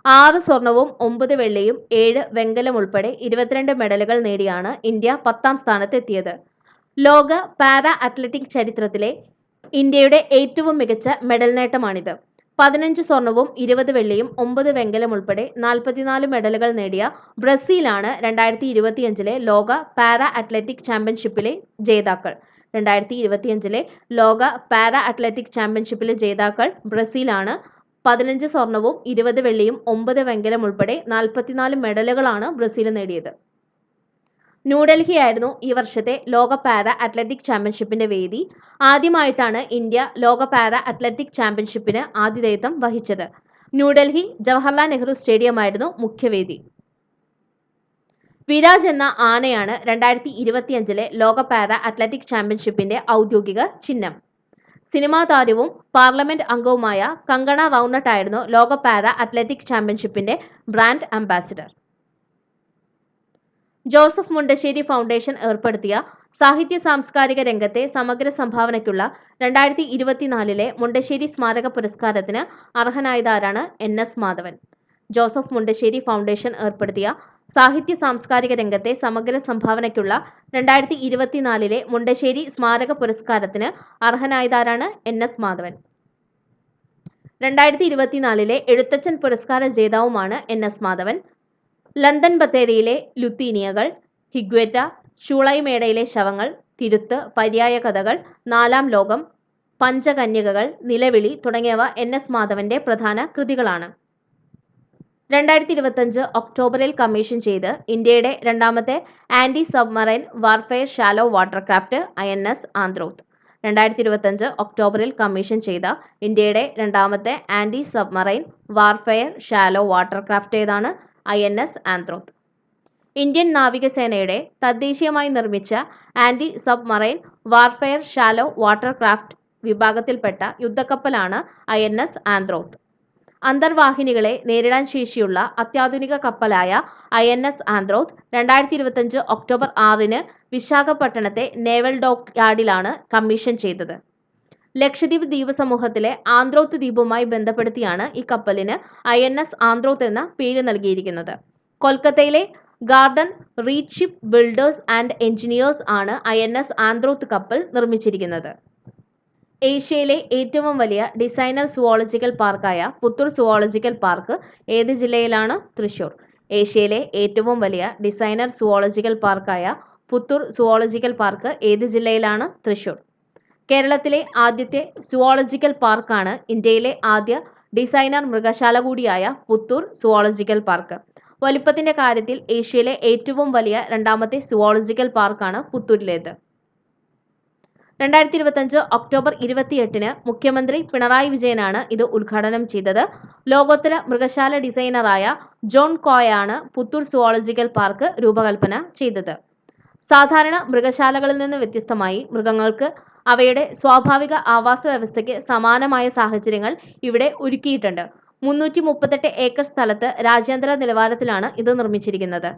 6 സ്വർണവും 9 വെള്ളിയും 7 വെങ്കലം ഉൾപ്പെടെ 22 മെഡലുകൾ നേടിയാണ് ഇന്ത്യ 10ാം സ്ഥാനത്തെത്തിയത്. ലോക പാരാ അത്ലറ്റിക് ചരിത്രത്തിലെ ഇന്ത്യയുടെ ഏറ്റവും മികച്ച മെഡൽ നേട്ടമാണിത്. 15 സ്വർണവും 20 വെള്ളിയും 9 വെങ്കലം ഉൾപ്പെടെ 44 മെഡലുകൾ നേടിയ ബ്രസീലാണ് 2025 ലോക പാരാ അത്ലറ്റിക് ചാമ്പ്യൻഷിപ്പിലെ ജേതാക്കൾ. 2025 ലോക പാരാ അത്ലറ്റിക് ചാമ്പ്യൻഷിപ്പിലെ ജേതാക്കൾ ബ്രസീലാണ്. 15 സ്വർണവും 20 വെള്ളിയും 9 വെങ്കലം ഉൾപ്പെടെ 44 മെഡലുകളാണ് ബ്രസീൽ നേടിയത്. ന്യൂഡൽഹിയായിരുന്നു ഈ വർഷത്തെ ലോക പാരാ അത്ലറ്റിക് ചാമ്പ്യൻഷിപ്പിന്റെ വേദി. ആദ്യമായിട്ടാണ് ഇന്ത്യ ലോക പാരാ അത്ലറ്റിക് ചാമ്പ്യൻഷിപ്പിന് ആതിഥേയത്വം വഹിച്ചത്. ന്യൂഡൽഹി ജവഹർലാൽ നെഹ്റു സ്റ്റേഡിയമായിരുന്നു മുഖ്യവേദി. വിരാജ് എന്ന ആനയാണ് 2025 ലോക പാരാ അത്ലറ്റിക് ചാമ്പ്യൻഷിപ്പിന്റെ ഔദ്യോഗിക ചിഹ്നം. സിനിമാ താരവും പാർലമെന്റ് അംഗവുമായ കങ്കണ റൗണട്ട് ആയിരുന്നു ലോക പാരാ അത്ലറ്റിക് ചാമ്പ്യൻഷിപ്പിന്റെ brand ambassador. Joseph Mundassery foundation ഏർപ്പെടുത്തിയ സാഹിത്യ സാംസ്കാരിക രംഗത്തെ സമഗ്ര സംഭാവനയ്ക്കുള്ള 2024 മുണ്ടശ്ശേരി സ്മാരക പുരസ്കാരത്തിന് അർഹനായതാരാണ് NS Madhavan. Joseph Mundassery foundation ഏർപ്പെടുത്തിയ സാഹിത്യ സാംസ്കാരിക രംഗത്തെ സമഗ്ര സംഭാവനയ്ക്കുള്ള 2024 മുണ്ടശ്ശേരി സ്മാരക പുരസ്കാരത്തിന് അർഹനായതാരാണ് NS മാധവൻ. 2024 എഴുത്തച്ഛൻ പുരസ്കാര ജേതാവുമാണ് NS മാധവൻ. ലണ്ടൻ ബത്തേരിയിലെ ലുത്തീനിയകൾ, ഹിഗ്വേറ്റ, ചൂളൈമേടയിലെ ശവങ്ങൾ, തിരുത്ത്, പര്യായ കഥകൾ, 4-ാം ലോകം, പഞ്ചകന്യകകൾ, നിലവിളി തുടങ്ങിയവ NS മാധവന്റെ പ്രധാന കൃതികളാണ്. 2025 ഒക്ടോബറിൽ കമ്മീഷൻ ചെയ്ത് ഇന്ത്യയുടെ രണ്ടാമത്തെ anti submarine warfare shallow watercraft INS Androth. 2025 ഒക്ടോബറിൽ കമ്മീഷൻ ചെയ്ത ഇന്ത്യയുടെ രണ്ടാമത്തെ anti submarine warfare shallow watercraft ഏതാണ്? INS ആന്ത്രോത്ത്. ഇന്ത്യൻ നാവികസേനയുടെ തദ്ദേശീയമായി നിർമ്മിച്ച anti submarine warfare shallow watercraft വിഭാഗത്തിൽപ്പെട്ട യുദ്ധക്കപ്പലാണ് INS ആന്ത്രോത്ത്. അന്തർവാഹിനികളെ നേരിടാൻ ശേഷിയുള്ള അത്യാധുനിക കപ്പലായ INS ആന്ത്രോത്ത് 2025 ഒക്ടോബർ 6 വിശാഖപട്ടണത്തെ നേവൽ ഡോക്ക് യാർഡിലാണ് കമ്മീഷൻ ചെയ്തത്. ലക്ഷദ്വീപ് ദ്വീപ് സമൂഹത്തിലെ ആന്ത്രോത്ത് ദ്വീപുമായി ബന്ധപ്പെടുത്തിയാണ് ഈ കപ്പലിന് INS ആന്ത്രോത്ത് എന്ന പേര് നൽകിയിരിക്കുന്നത്. കൊൽക്കത്തയിലെ garden reach ship builders and engineers ആണ് INS ആന്ത്രോത്ത് കപ്പൽ നിർമ്മിച്ചിരിക്കുന്നത്. ഏഷ്യയിലെ ഏറ്റവും വലിയ ഡിസൈനർ സുവോളജിക്കൽ പാർക്കായ പുത്തൂർ സുവോളജിക്കൽ പാർക്ക് ഏത് ജില്ലയിലാണ്? തൃശൂർ. ഏഷ്യയിലെ ഏറ്റവും വലിയ ഡിസൈനർ സുവോളജിക്കൽ പാർക്കായ പുത്തൂർ സുവോളജിക്കൽ പാർക്ക് ഏത് ജില്ലയിലാണ്? തൃശൂർ. കേരളത്തിലെ ആദ്യത്തെ സുവോളജിക്കൽ പാർക്കാണ് ഇന്ത്യയിലെ ആദ്യ ഡിസൈനർ മൃഗശാല കൂടിയായ പുത്തൂർ സുവോളജിക്കൽ പാർക്ക്. വലിപ്പത്തിന്റെ കാര്യത്തിൽ ഏഷ്യയിലെ ഏറ്റവും വലിയ രണ്ടാമത്തെ സുവോളജിക്കൽ പാർക്കാണ് പുത്തൂരിലേത്. 2025 ഒക്ടോബർ 28 മുഖ്യമന്ത്രി പിണറായി വിജയനാണ് ഇത് ഉദ്ഘാടനം ചെയ്തത്. ലോകോത്തര മൃഗശാല ഡിസൈനറായ ജോൺ കോയാണ് പുത്തൂർ സുവോളജിക്കൽ പാർക്ക് രൂപകൽപ്പന ചെയ്തത്. സാധാരണ മൃഗശാലകളിൽ നിന്ന് വ്യത്യസ്തമായി മൃഗങ്ങൾക്ക് അവയുടെ സ്വാഭാവിക ആവാസ വ്യവസ്ഥയ്ക്ക് സമാനമായ സാഹചര്യങ്ങൾ ഇവിടെ ഒരുക്കിയിട്ടുണ്ട്. 338 ഏക്കർ സ്ഥലത്ത് രാജ്യാന്തര നിലവാരത്തിലാണ് ഇത് നിർമ്മിച്ചിരിക്കുന്നത്.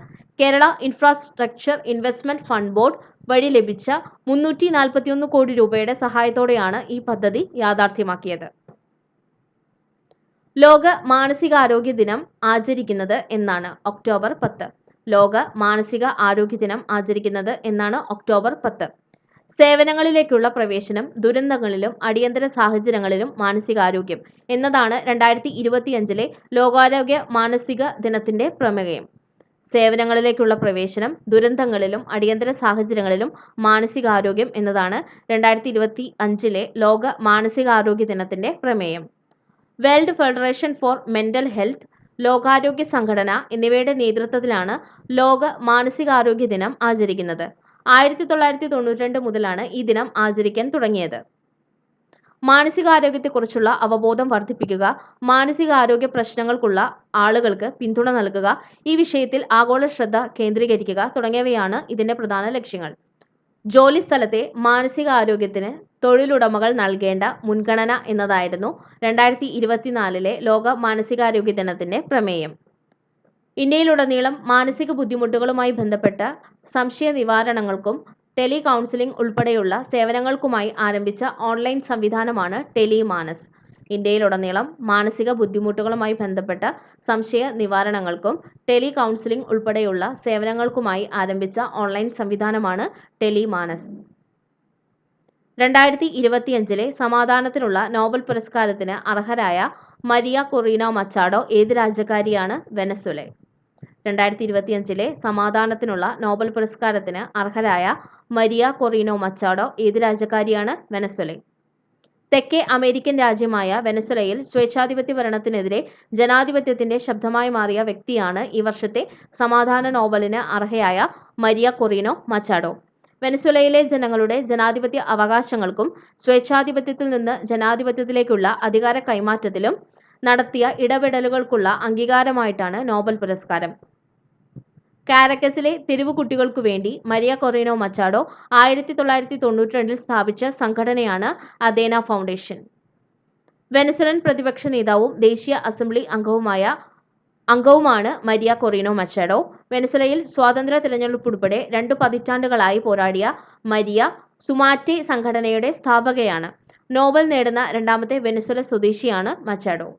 Kerala infrastructure investment fund board വഴി ലഭിച്ച 341 കോടി രൂപയുടെ സഹായത്തോടെയാണ് ഈ പദ്ധതി യാഥാർത്ഥ്യമാക്കിയത്. ലോക മാനസികാരോഗ്യ ദിനം ആചരിക്കുന്നത് എന്നാണ്? ഒക്ടോബർ 10. ലോക മാനസിക ആരോഗ്യ ദിനം ആചരിക്കുന്നത് എന്നാണ്? ഒക്ടോബർ 10. സേവനങ്ങളിലേക്കുള്ള പ്രവേശനം, ദുരന്തങ്ങളിലും അടിയന്തര സാഹചര്യങ്ങളിലും മാനസികാരോഗ്യം എന്നതാണ് 2025 ലോകാരോഗ്യ മാനസിക ദിനത്തിന്റെ പ്രമേയം. സേവനങ്ങളിലേക്കുള്ള പ്രവേശനം, ദുരന്തങ്ങളിലും അടിയന്തര സാഹചര്യങ്ങളിലും മാനസികാരോഗ്യം എന്നതാണ് 2025 ലോക മാനസികാരോഗ്യ ദിനത്തിന്റെ പ്രമേയം. World federation for mental health, ലോകാരോഗ്യ സംഘടന എന്നിവയുടെ നേതൃത്വത്തിലാണ് ലോക മാനസികാരോഗ്യ ദിനം ആചരിക്കുന്നത്. 1992 മുതലാണ് ഈ ദിനം ആചരിക്കാൻ തുടങ്ങിയത്. മാനസികാരോഗ്യത്തെക്കുറിച്ചുള്ള അവബോധം വർദ്ധിപ്പിക്കുക, മാനസികാരോഗ്യ പ്രശ്നങ്ങൾക്കുള്ള ആളുകൾക്ക് പിന്തുണ നൽകുക, ഈ വിഷയത്തിൽ ആഗോള ശ്രദ്ധ കേന്ദ്രീകരിക്കുക തുടങ്ങിയവയാണ് ഇതിന്റെ പ്രധാന ലക്ഷ്യങ്ങൾ. ജോലിസ്ഥലത്തെ മാനസികാരോഗ്യത്തിന് തൊഴിലുടമകൾ നൽകേണ്ട മുൻഗണന എന്നതായിരുന്നു 2024 ലോക മാനസികാരോഗ്യ ദിനത്തിന്റെ പ്രമേയം. ഇന്ത്യയിലുടനീളം മാനസിക ബുദ്ധിമുട്ടുകളുമായി ബന്ധപ്പെട്ട സംശയ നിവാരണങ്ങൾക്കും ടെലി കൗൺസിലിംഗ് ഉൾപ്പെടെയുള്ള സേവനങ്ങൾക്കുമായി ആരംഭിച്ച ഓൺലൈൻ സംവിധാനമാണ് ടെലിമാനസ്. ഇന്ത്യയിലുടനീളം മാനസിക ബുദ്ധിമുട്ടുകളുമായി ബന്ധപ്പെട്ട സംശയ നിവാരണങ്ങൾക്കും ടെലി കൗൺസിലിംഗ് ഉൾപ്പെടെയുള്ള സേവനങ്ങൾക്കുമായി ആരംഭിച്ച ഓൺലൈൻ സംവിധാനമാണ് ടെലിമാനസ്. 2025 സമാധാനത്തിനുള്ള നോബൽ പുരസ്കാരത്തിന് അർഹരായ മരിയ കൊറീന മച്ചാഡോ ഏത് രാജ്യക്കാരിയാണ്? വെനസ്വേല. 2025 സമാധാനത്തിനുള്ള നോബൽ പുരസ്കാരത്തിന് അർഹരായ മരിയ കൊറീനോ മച്ചാഡോ ഏത് രാജ്യക്കാരിയാണ്? വെനസ്വേല. തെക്കേ അമേരിക്കൻ രാജ്യമായ വെനസ്വേലയിൽ സ്വേച്ഛാധിപത്യ ഭരണത്തിനെതിരെ ജനാധിപത്യത്തിന്റെ ശബ്ദമായി മാറിയ വ്യക്തിയാണ് ഈ വർഷത്തെ സമാധാന നോബലിന് അർഹയായ മരിയ കൊറീനോ മച്ചാഡോ. വെനസ്വേലയിലെ ജനങ്ങളുടെ ജനാധിപത്യ അവകാശങ്ങൾക്കും സ്വേച്ഛാധിപത്യത്തിൽ നിന്ന് ജനാധിപത്യത്തിലേക്കുള്ള അധികാര കൈമാറ്റത്തിലും നടത്തിയ ഇടപെടലുകൾക്കുള്ള അംഗീകാരമായിട്ടാണ് നോബൽ പുരസ്കാരം. കാരക്കസിലെ തെരുവു കുട്ടികൾക്കു വേണ്ടി മരിയ കൊറീനോ മച്ചാഡോ 1992 സ്ഥാപിച്ച സംഘടനയാണ് അഥേന ഫൗണ്ടേഷൻ. വെനസ്വേലൻ പ്രതിപക്ഷ നേതാവും ദേശീയ അസംബ്ലി അംഗവുമാണ് മരിയ കൊറീനോ മച്ചാഡോ. വെനസ്വേലയിൽ സ്വാതന്ത്ര്യ തിരഞ്ഞെടുപ്പുൾപ്പെടെ 2 പതിറ്റാണ്ടുകളായി പോരാടിയ മരിയ സുമാറ്റെ സംഘടനയുടെ സ്ഥാപകയാണ്. നോബൽ നേടുന്ന രണ്ടാമത്തെ വെനസ്വേല സ്വദേശിയാണ് മച്ചാഡോ.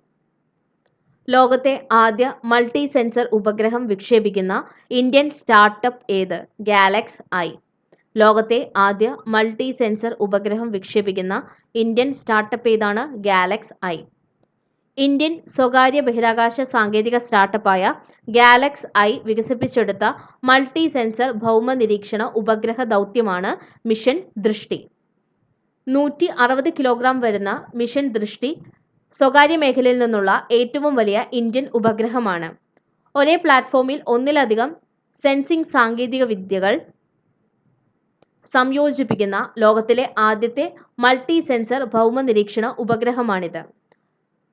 ലോകത്തെ ആദ്യ മൾട്ടി സെൻസർ ഉപഗ്രഹം വിക്ഷേപിക്കുന്ന ഇന്ത്യൻ സ്റ്റാർട്ടപ്പ് ഏത്? ഗാലക്സ് ഐ. ലോകത്തെ ആദ്യ മൾട്ടി സെൻസർ ഉപഗ്രഹം വിക്ഷേപിക്കുന്ന ഇന്ത്യൻ സ്റ്റാർട്ടപ്പ് ഏതാണ്? ഗാലക്സ് ഐ. ഇന്ത്യൻ സ്വകാര്യ ബഹിരാകാശ സാങ്കേതിക സ്റ്റാർട്ടപ്പായ ഗാലക്സ് ഐ വികസിപ്പിച്ചെടുത്ത മൾട്ടി സെൻസർ ഭൗമ നിരീക്ഷണ ഉപഗ്രഹ ദൗത്യമാണ് മിഷൻ ദൃഷ്ടി. 160 കിലോഗ്രാം വരുന്ന മിഷൻ ദൃഷ്ടി സ്വകാര്യ മേഖലയിൽ നിന്നുള്ള ഏറ്റവും വലിയ ഇന്ത്യൻ ഉപഗ്രഹമാണ്. ഒരേ പ്ലാറ്റ്ഫോമിൽ ഒന്നിലധികം സെൻസിംഗ് സാങ്കേതിക വിദ്യകൾ സംയോജിപ്പിക്കുന്ന ലോകത്തിലെ ആദ്യത്തെ മൾട്ടി സെൻസർ ഭൗമ നിരീക്ഷണ ഉപഗ്രഹമാണിത്.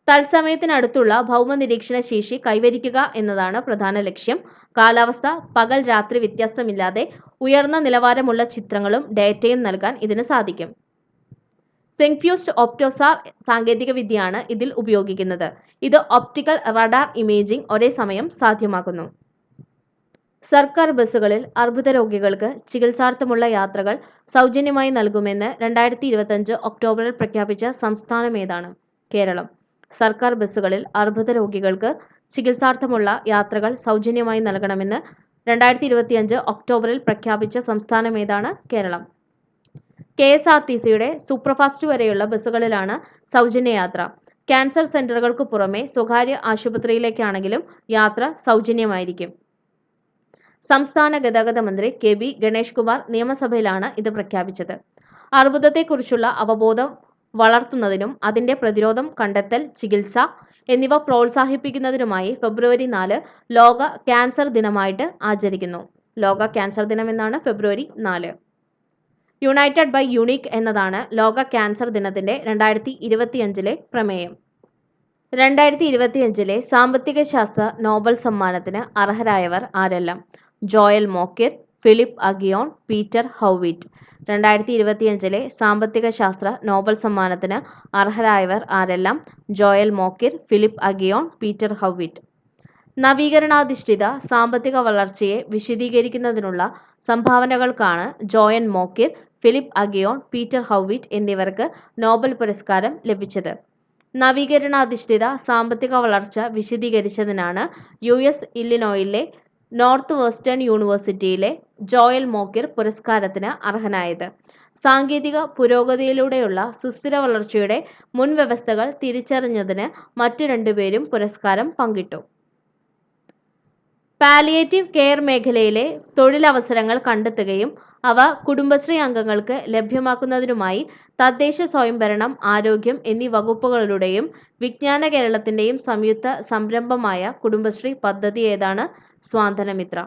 തത്സമയത്തിനടുത്തുള്ള ഭൗമ നിരീക്ഷണ ശേഷി കൈവരിക്കുക എന്നതാണ് പ്രധാന ലക്ഷ്യം. കാലാവസ്ഥ, പകൽ രാത്രി വ്യത്യാസമില്ലാതെ ഉയർന്ന നിലവാരമുള്ള ചിത്രങ്ങളും ഡേറ്റയും നൽകാൻ ഇതിന് സാധിക്കും. സിങ്ഫ്യൂസ്ഡ് ഒപ്റ്റോസാർ സാങ്കേതിക വിദ്യയാണ് ഇതിൽ ഉപയോഗിക്കുന്നത്. ഇത് ഒപ്റ്റിക്കൽ റഡാർ ഇമേജിംഗ് ഒരേ സമയം സാധ്യമാക്കുന്നു. സർക്കാർ ബസ്സുകളിൽ അർബുദ രോഗികൾക്ക് ചികിത്സാർത്ഥമുള്ള യാത്രകൾ സൗജന്യമായി നൽകുമെന്ന് 2025 ഒക്ടോബറിൽ പ്രഖ്യാപിച്ച സംസ്ഥാനമേതാണ്? കേരളം. സർക്കാർ ബസ്സുകളിൽ അർബുദ രോഗികൾക്ക് ചികിത്സാർത്ഥമുള്ള യാത്രകൾ സൗജന്യമായി നൽകണമെന്ന് 2025 ഒക്ടോബറിൽ പ്രഖ്യാപിച്ച സംസ്ഥാനമേതാണ്? കേരളം. KSRTCയുടെ സൂപ്പർഫാസ്റ്റ് വരെയുള്ള ബസ്സുകളിലാണ് സൗജന്യയാത്ര. ക്യാൻസർ സെന്ററുകൾക്ക് പുറമെ സ്വകാര്യ ആശുപത്രിയിലേക്കാണെങ്കിലും യാത്ര സൗജന്യമായിരിക്കും. സംസ്ഥാന ഗതാഗത മന്ത്രി KB ഗണേഷ് കുമാർ നിയമസഭയിലാണ് ഇത് പ്രഖ്യാപിച്ചത്. അർബുദത്തെക്കുറിച്ചുള്ള അവബോധം വളർത്തുന്നതിനും അതിന്റെ പ്രതിരോധം, കണ്ടെത്തൽ, ചികിത്സ എന്നിവ പ്രോത്സാഹിപ്പിക്കുന്നതിനുമായി ഫെബ്രുവരി 4 ലോക ക്യാൻസർ ദിനമായിട്ട് ആചരിക്കുന്നു. ലോക ക്യാൻസർ ദിനം എന്നാണ് ഫെബ്രുവരി 4. യുണൈറ്റഡ് ബൈ യുണീക്ക് എന്നതാണ് ലോക ക്യാൻസർ ദിനത്തിന്റെ 2025 പ്രമേയം. 2025 സാമ്പത്തിക ശാസ്ത്ര നോബൽ സമ്മാനത്തിന് അർഹരായവർ ആരെല്ലാം? Joel Mokyr, Philippe Aghion, Peter Howitt. 2025 സാമ്പത്തിക ശാസ്ത്ര നോബൽ സമ്മാനത്തിന് അർഹരായവർ ആരെല്ലാം? Joel Mokyr, Philippe Aghion, Peter Howitt. നവീകരണാധിഷ്ഠിത സാമ്പത്തിക വളർച്ചയെ വിശദീകരിക്കുന്നതിനുള്ള സംഭാവനകൾക്കാണ് Joel Mokyr, Philippe Aghion, Peter Howitt എന്നിവർക്ക് നോബൽ പുരസ്കാരം ലഭിച്ചത്. നവീകരണാധിഷ്ഠിത സാമ്പത്തിക വളർച്ച വിശദീകരിച്ചതിനാണ് US ഇല്ലിനോയിലെ നോർത്ത് വെസ്റ്റേൺ യൂണിവേഴ്സിറ്റിയിലെ ജോയൽ മോക്കിർ പുരസ്കാരത്തിന് അർഹനായത്. സാങ്കേതിക പുരോഗതിയിലൂടെയുള്ള സുസ്ഥിര വളർച്ചയുടെ മുൻവ്യവസ്ഥകൾ തിരിച്ചറിഞ്ഞതിന് മറ്റു 2 പേരും പുരസ്കാരം പങ്കിട്ടു. പാലിയേറ്റീവ് കെയർ മേഖലയിലെ തൊഴിലവസരങ്ങൾ കണ്ടെത്തുകയും അവ കുടുംബശ്രീ അംഗങ്ങൾക്ക് ലഭ്യമാക്കുന്നതിനുമായി തദ്ദേശ സ്വയംഭരണം, ആരോഗ്യം എന്നീ വകുപ്പുകളുടെയും വിജ്ഞാന കേരളത്തിന്റെയും സംയുക്ത സംരംഭമായ കുടുംബശ്രീ പദ്ധതി ഏതാണ്? സ്വാന്തനമിത്ര.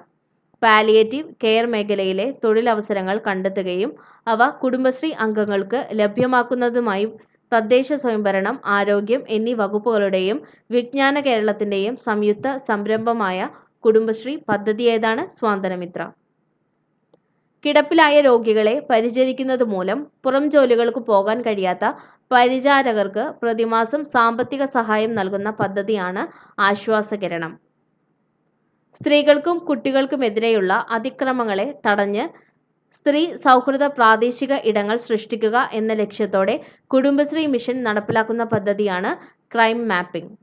പാലിയേറ്റീവ് കെയർ മേഖലയിലെ തൊഴിലവസരങ്ങൾ കണ്ടെത്തുകയും അവ കുടുംബശ്രീ അംഗങ്ങൾക്ക് ലഭ്യമാക്കുന്നതുമായി തദ്ദേശ സ്വയംഭരണം, ആരോഗ്യം എന്നീ വകുപ്പുകളുടെയും വിജ്ഞാന കേരളത്തിന്റെയും സംയുക്ത സംരംഭമായ കുടുംബശ്രീ പദ്ധതി ഏതാണ്? സ്വാന്തനമിത്ര. കിടപ്പിലായ രോഗികളെ പരിചരിക്കുന്നത് മൂലം പുറം ജോലികൾക്ക് പോകാൻ കഴിയാത്ത പരിചാരകർക്ക് പ്രതിമാസം സാമ്പത്തിക സഹായം നൽകുന്ന പദ്ധതിയാണ് ആശ്വാസകിരണം. സ്ത്രീകൾക്കും കുട്ടികൾക്കുമെതിരെയുള്ള അതിക്രമങ്ങളെ തടഞ്ഞ് സ്ത്രീ സൗഹൃദ പ്രാദേശിക ഇടങ്ങൾ സൃഷ്ടിക്കുക എന്ന ലക്ഷ്യത്തോടെ കുടുംബശ്രീ മിഷൻ നടപ്പിലാക്കുന്ന പദ്ധതിയാണ് ക്രൈം മാപ്പിംഗ്.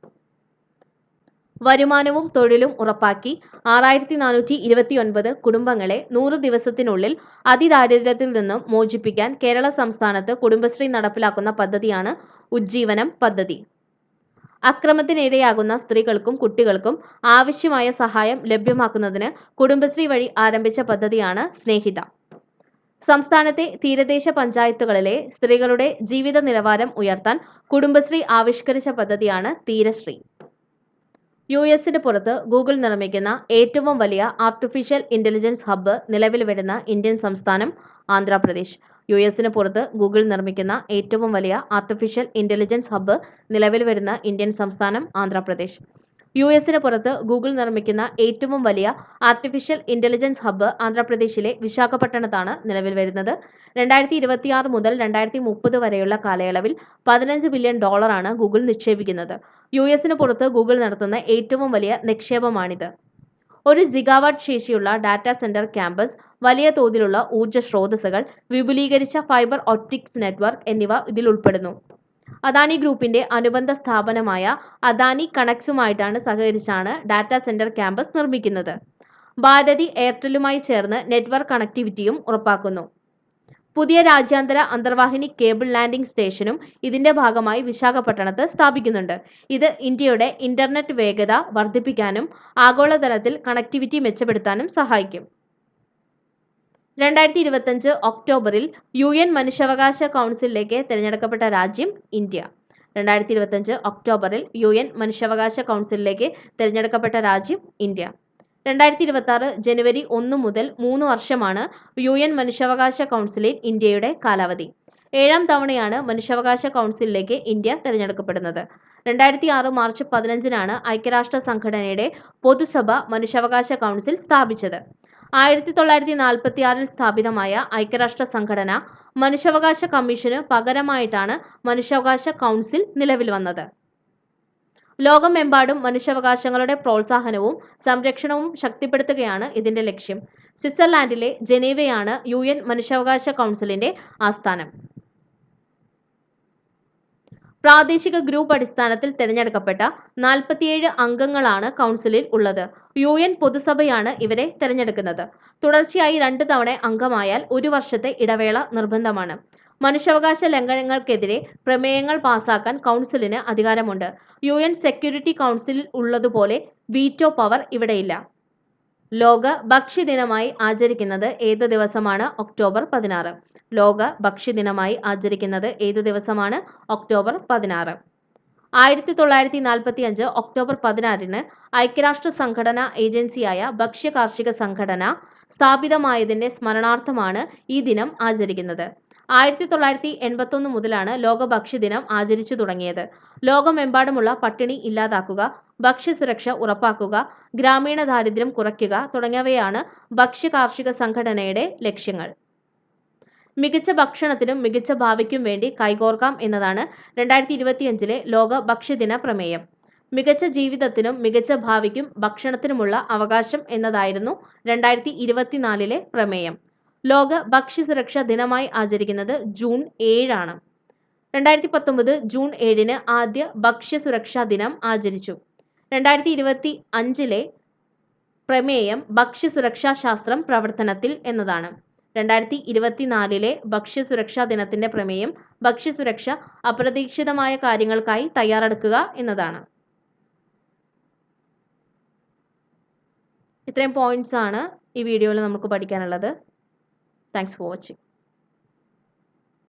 വരുമാനവും തൊഴിലും ഉറപ്പാക്കി 6429 കുടുംബങ്ങളെ 100 ദിവസത്തിനുള്ളിൽ അതിദാരിദ്ര്യത്തിൽ നിന്നും മോചിപ്പിക്കാൻ കേരള സംസ്ഥാനത്ത് കുടുംബശ്രീ നടപ്പിലാക്കുന്ന പദ്ധതിയാണ് ഉജ്ജീവനം പദ്ധതി. അക്രമത്തിനിരയാകുന്ന സ്ത്രീകൾക്കും കുട്ടികൾക്കും ആവശ്യമായ സഹായം ലഭ്യമാക്കുന്നതിന് കുടുംബശ്രീ വഴി ആരംഭിച്ച പദ്ധതിയാണ് സ്നേഹിത. സംസ്ഥാനത്തെ തീരദേശ പഞ്ചായത്തുകളിലെ സ്ത്രീകളുടെ ജീവിത നിലവാരം ഉയർത്താൻ കുടുംബശ്രീ ആവിഷ്കരിച്ച പദ്ധതിയാണ് തീരശ്രീ. യുഎസിന് പുറത്ത് ഗൂഗിൾ നിർമ്മിക്കുന്ന ഏറ്റവും വലിയ ആർട്ടിഫിഷ്യൽ ഇന്റലിജൻസ് ഹബ്ബ് നിലവിൽ വരുന്ന ഇന്ത്യൻ സംസ്ഥാനം ആന്ധ്രാപ്രദേശ്. യുഎസിന് പുറത്ത് ഗൂഗിൾ നിർമ്മിക്കുന്ന ഏറ്റവും വലിയ ആർട്ടിഫിഷ്യൽ ഇന്റലിജൻസ് ഹബ്ബ് നിലവിൽ വരുന്ന ഇന്ത്യൻ സംസ്ഥാനം ആന്ധ്രാപ്രദേശ്. യുഎസിന് പുറത്ത് ഗൂഗിൾ നിർമ്മിക്കുന്ന ഏറ്റവും വലിയ ആർട്ടിഫിഷ്യൽ ഇന്റലിജൻസ് ഹബ്ബ് ആന്ധ്രാപ്രദേശിലെ വിശാഖപട്ടണത്താണ് നിലവിൽ വരുന്നത്. 2026 മുതൽ 2030 വരെയുള്ള കാലയളവിൽ $15 ബില്യൺ ഗൂഗിൾ നിക്ഷേപിക്കുന്നത്. യുഎസിന് പുറത്ത് ഗൂഗിൾ നടത്തുന്ന ഏറ്റവും വലിയ നിക്ഷേപമാണിത്. 1 ജിഗാവാട്ട് ശേഷിയുള്ള ഡാറ്റാ സെന്റർ ക്യാമ്പസ്, വലിയ തോതിലുള്ള ഊർജ്ജ സ്രോതസ്സുകൾ, വിപുലീകരിച്ച ഫൈബർ ഒപ്റ്റിക്സ് നെറ്റ്വർക്ക് എന്നിവ ഇതിൽ ഉൾപ്പെടുന്നു. അദാനി ഗ്രൂപ്പിന്റെ അനുബന്ധ സ്ഥാപനമായ അദാനി കണക്സുമായിട്ടാണ് സഹകരിച്ചാണ് ഡാറ്റാ സെന്റർ ക്യാമ്പസ് നിർമ്മിക്കുന്നത്. ഭാരതി എയർടെലുമായി ചേർന്ന് നെറ്റ്വർക്ക് കണക്ടിവിറ്റിയും ഉറപ്പാക്കുന്നു. പുതിയ രാജ്യാന്തര അന്തർവാഹിനി കേബിൾ ലാൻഡിംഗ് സ്റ്റേഷനും ഇതിന്റെ ഭാഗമായി വിശാഖപട്ടണത്ത് സ്ഥാപിക്കുന്നുണ്ട്. ഇത് ഇന്ത്യയുടെ ഇന്റർനെറ്റ് വേഗത വർദ്ധിപ്പിക്കാനും ആഗോളതലത്തിൽ കണക്ടിവിറ്റി മെച്ചപ്പെടുത്താനും സഹായിക്കും. 2025 ഒക്ടോബറിൽ UN മനുഷ്യാവകാശ കൗൺസിലിലേക്ക് തിരഞ്ഞെടുക്കപ്പെട്ട രാജ്യം ഇന്ത്യ. 2025 ഒക്ടോബറിൽ UN മനുഷ്യാവകാശ കൗൺസിലിലേക്ക് തിരഞ്ഞെടുക്കപ്പെട്ട രാജ്യം ഇന്ത്യ. 2026 ജനുവരി 1 മുതൽ 3 വർഷമാണ് UN മനുഷ്യാവകാശ കൗൺസിലിൽ ഇന്ത്യയുടെ കാലാവധി. 7ാം തവണയാണ് മനുഷ്യാവകാശ കൗൺസിലിലേക്ക് ഇന്ത്യ തിരഞ്ഞെടുക്കപ്പെടുന്നത്. 2006 മാർച്ച് 15-നാണ് ഐക്യരാഷ്ട്ര സംഘടനയുടെ പൊതുസഭ മനുഷ്യാവകാശ കൗൺസിൽ സ്ഥാപിച്ചത്. 1946-ൽ സ്ഥാപിതമായ ഐക്യരാഷ്ട്ര സംഘടന മനുഷ്യാവകാശ കമ്മീഷന് പകരമായിട്ടാണ് മനുഷ്യാവകാശ കൗൺസിൽ നിലവിൽ വന്നത്. ലോകമെമ്പാടും മനുഷ്യാവകാശങ്ങളുടെ പ്രോത്സാഹനവും സംരക്ഷണവും ശക്തിപ്പെടുത്തുകയാണ് ഇതിന്റെ ലക്ഷ്യം. സ്വിറ്റ്സർലാൻഡിലെ ജനീവയാണ് UN മനുഷ്യാവകാശ കൗൺസിലിന്റെ ആസ്ഥാനം. പ്രാദേശിക ഗ്രൂപ്പ് അടിസ്ഥാനത്തിൽ തിരഞ്ഞെടുക്കപ്പെട്ട 47 അംഗങ്ങളാണ് കൗൺസിലിൽ ഉള്ളത്. UN പൊതുസഭയാണ് ഇവരെ തിരഞ്ഞെടുക്കുന്നത്. തുടർച്ചയായി 2 തവണ അംഗമായാൽ 1 വർഷത്തെ ഇടവേള നിർബന്ധമാണ്. മനുഷ്യാവകാശ ലംഘനങ്ങൾക്കെതിരെ പ്രമേയങ്ങൾ പാസാക്കാൻ കൗൺസിലിന് അധികാരമുണ്ട്. UN സെക്യൂരിറ്റി കൗൺസിലിൽ ഉള്ളതുപോലെ വീറ്റോ പവർ ഇവിടെയില്ല. ലോക ഭക്ഷ്യദിനമായി ആചരിക്കുന്നത് ഏത് ദിവസമാണ്? ഒക്ടോബർ 16. ലോക ഭക്ഷ്യദിനമായി ആചരിക്കുന്നത് ഏത് ദിവസമാണ്? ഒക്ടോബർ 16. 1945 ഒക്ടോബർ 16-ന് ഐക്യരാഷ്ട്ര സംഘടനാ ഏജൻസിയായ ഭക്ഷ്യ കാർഷിക സംഘടന സ്ഥാപിതമായതിന്റെ സ്മരണാർത്ഥമാണ് ഈ ദിനം ആചരിക്കുന്നത്. 1981 മുതലാണ് ലോക ഭക്ഷ്യദിനം ആചരിച്ചു തുടങ്ങിയത്. ലോകമെമ്പാടുമുള്ള പട്ടിണി ഇല്ലാതാക്കുക, ഭക്ഷ്യസുരക്ഷ ഉറപ്പാക്കുക, ഗ്രാമീണ ദാരിദ്ര്യം കുറയ്ക്കുക തുടങ്ങിയവയാണ് ഭക്ഷ്യ കാർഷിക സംഘടനയുടെ ലക്ഷ്യങ്ങൾ. മികച്ച ഭക്ഷണത്തിനും മികച്ച ഭാവിക്കും വേണ്ടി കൈകോർക്കാം എന്നതാണ് 2025-ലെ ലോക ഭക്ഷ്യദിന പ്രമേയം. മികച്ച ജീവിതത്തിനും മികച്ച ഭാവിക്കും ഭക്ഷണത്തിനുമുള്ള അവകാശം എന്നതായിരുന്നു 2024-ലെ പ്രമേയം. ലോക ഭക്ഷ്യസുരക്ഷാ ദിനമായി ആചരിക്കുന്നത് ജൂൺ 7 ആണ്. 2019 ജൂൺ 7-ന് ആദ്യ ഭക്ഷ്യസുരക്ഷാ ദിനം ആചരിച്ചു. 2025-ലെ പ്രമേയം ഭക്ഷ്യസുരക്ഷാ ശാസ്ത്രം പ്രവർത്തനത്തിൽ എന്നതാണ്. 2024-ലെ ഭക്ഷ്യസുരക്ഷാ ദിനത്തിന്റെ പ്രമേയം ഭക്ഷ്യസുരക്ഷ അപ്രതീക്ഷിതമായ കാര്യങ്ങൾക്കായി തയ്യാറെടുക്കുക എന്നതാണ്. ഇത്രയും പോയിന്റ്സ് ആണ് ഈ വീഡിയോയിൽ നമുക്ക് പഠിക്കാനുള്ളത്. Thanks for watching.